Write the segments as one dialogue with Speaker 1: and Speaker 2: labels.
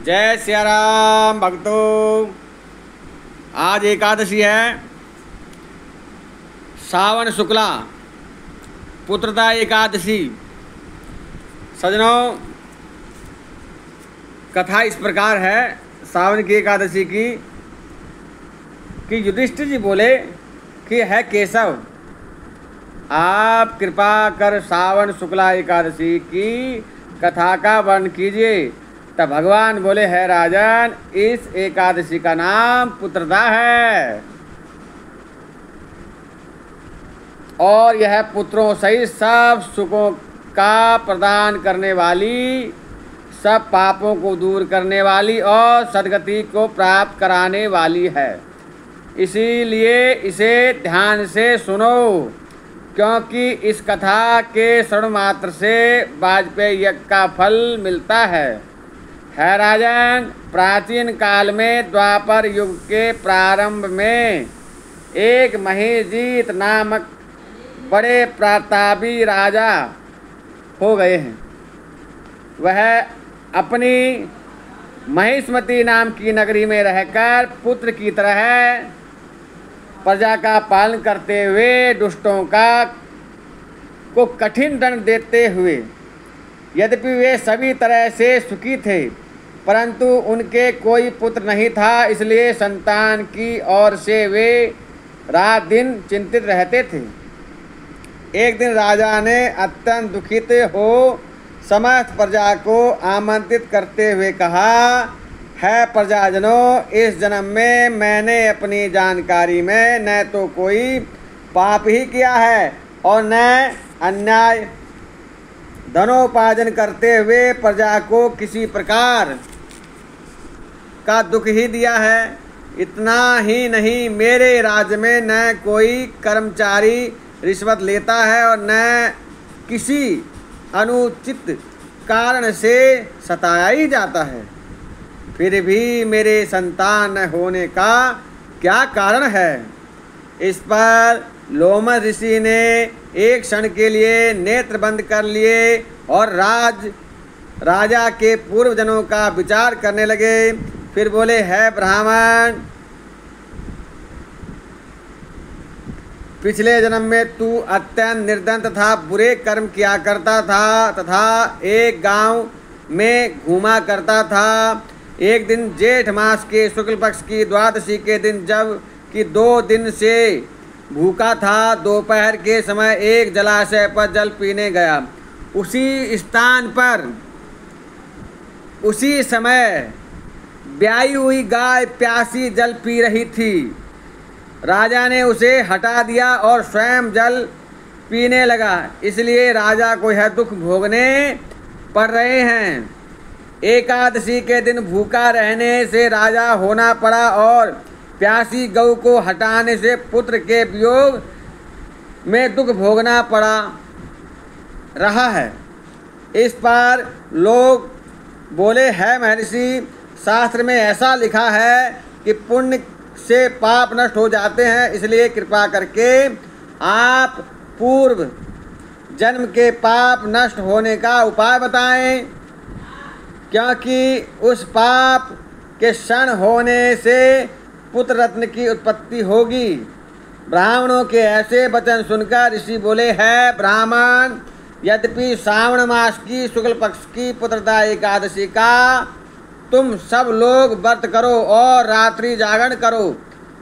Speaker 1: जय सिया राम भक्तों। आज एकादशी है, सावन शुक्ला पुत्रदा एकादशी। सजनों, कथा इस प्रकार है सावन की एकादशी की कि युधिष्ठिर जी बोले कि है केशव, आप कृपा कर सावन शुक्ला एकादशी की कथा का वर्णन कीजिए। तब भगवान बोले, है राजन, इस एकादशी का नाम पुत्रदा है और यह पुत्रों सहित सब सुखों का प्रदान करने वाली, सब पापों को दूर करने वाली और सद्गति को प्राप्त कराने वाली है। इसीलिए इसे ध्यान से सुनो, क्योंकि इस कथा के श्रवण मात्र से वाजपेयी यज्ञ का फल मिलता है राजन। प्राचीन काल में द्वापर युग के प्रारंभ में एक महिजीत नामक बड़े प्रतापी राजा हो गए हैं। वह अपनी महिष्मती नाम की नगरी में रहकर पुत्र की तरह प्रजा का पालन करते हुए दुष्टों को कठिन दंड देते हुए, यद्यपि वे सभी तरह से सुखी थे, परंतु उनके कोई पुत्र नहीं था। इसलिए संतान की ओर से वे रात दिन चिंतित रहते थे। एक दिन राजा ने अत्यंत दुखित हो समस्त प्रजा को आमंत्रित करते हुए कहा, है प्रजाजनों, इस जन्म में मैंने अपनी जानकारी में न तो कोई पाप ही किया है और न अन्याय धनोपार्जन करते हुए प्रजा को किसी प्रकार का दुख ही दिया है। इतना ही नहीं, मेरे राज्य में न कोई कर्मचारी रिश्वत लेता है और न किसी अनुचित कारण से सताया ही जाता है। फिर भी मेरे संतान न होने का क्या कारण है? इस पर लोमश ऋषि ने एक क्षण के लिए नेत्र बंद कर लिए और राजा के पूर्वजनों का विचार करने लगे। फिर बोले, है ब्राह्मण, पिछले जन्म में तू अत्यंत निर्धन तथा बुरे कर्म किया करता था तथा एक गांव में घूमा करता था। एक दिन जेठ मास के शुक्ल पक्ष की द्वादशी के दिन, जब कि 2 दिन से भूखा था, दोपहर के समय एक जलाशय पर जल पीने गया। उसी स्थान पर उसी समय ब्याई हुई गाय प्यासी जल पी रही थी। राजा ने उसे हटा दिया और स्वयं जल पीने लगा। इसलिए राजा को यह दुख भोगने पड़ रहे हैं। एकादशी के दिन भूखा रहने से राजा होना पड़ा और प्यासी गऊ को हटाने से पुत्र के वियोग में दुख भोगना पड़ा रहा है। इस पर लोग बोले, है महर्षि, शास्त्र में ऐसा लिखा है कि पुण्य से पाप नष्ट हो जाते हैं। इसलिए कृपा करके आप पूर्व जन्म के पाप नष्ट होने का उपाय बताएं, क्योंकि उस पाप के क्षण होने से पुत्र रत्न की उत्पत्ति होगी। ब्राह्मणों के ऐसे वचन सुनकर ऋषि बोले, है ब्राह्मण, यद्यपि श्रावण मास की शुक्ल पक्ष की पुत्रदा एकादशी का तुम सब लोग व्रत करो और रात्रि जागरण करो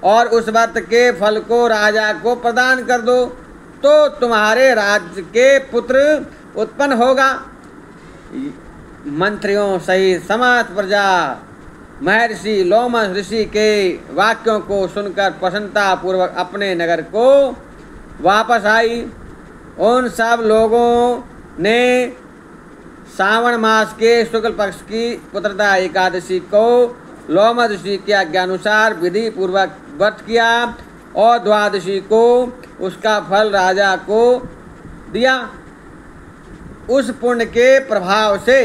Speaker 1: और उस व्रत के फल को राजा को प्रदान कर दो, तो तुम्हारे राज्य के पुत्र उत्पन्न होगा। मंत्रियों सहित समस्त प्रजा महर्षि लोमश ऋषि के वाक्यों को सुनकर प्रसन्नता पूर्वक अपने नगर को वापस आई। उन सब लोगों ने सावन मास के शुक्ल पक्ष की पुत्रदा एकादशी को लोमश ऋषि के आज्ञानुसार विधि पूर्वक व्रत किया और द्वादशी को उसका फल राजा को दिया। उस पुण्य के प्रभाव से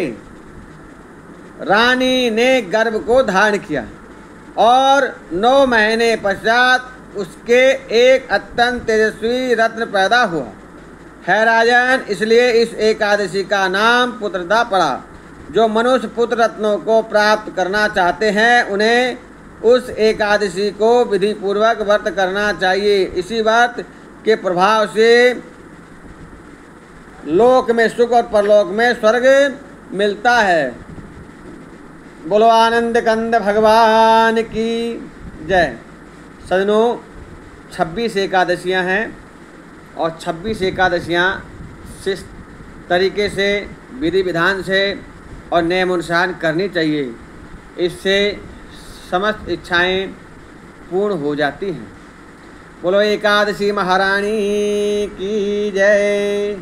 Speaker 1: रानी ने गर्भ को धारण किया और 9 महीने पश्चात उसके एक अत्यंत तेजस्वी रत्न पैदा हुआ। है राजन, इसलिए इस एकादशी का नाम पुत्रदा पड़ा। जो मनुष्य पुत्र रत्नों को प्राप्त करना चाहते हैं उन्हें उस एकादशी को विधि पूर्वक व्रत करना चाहिए। इसी व्रत के प्रभाव से लोक में सुख और परलोक में स्वर्ग मिलता है। बोलो आनंद कंद भगवान की जय। सजनों 26 एकादशियां हैं और 26 एकादशियां इस तरीके से विधि विधान से और नियम अनुसार करनी चाहिए। इससे समस्त इच्छाएं पूर्ण हो जाती हैं। बोलो एकादशी महारानी की जय।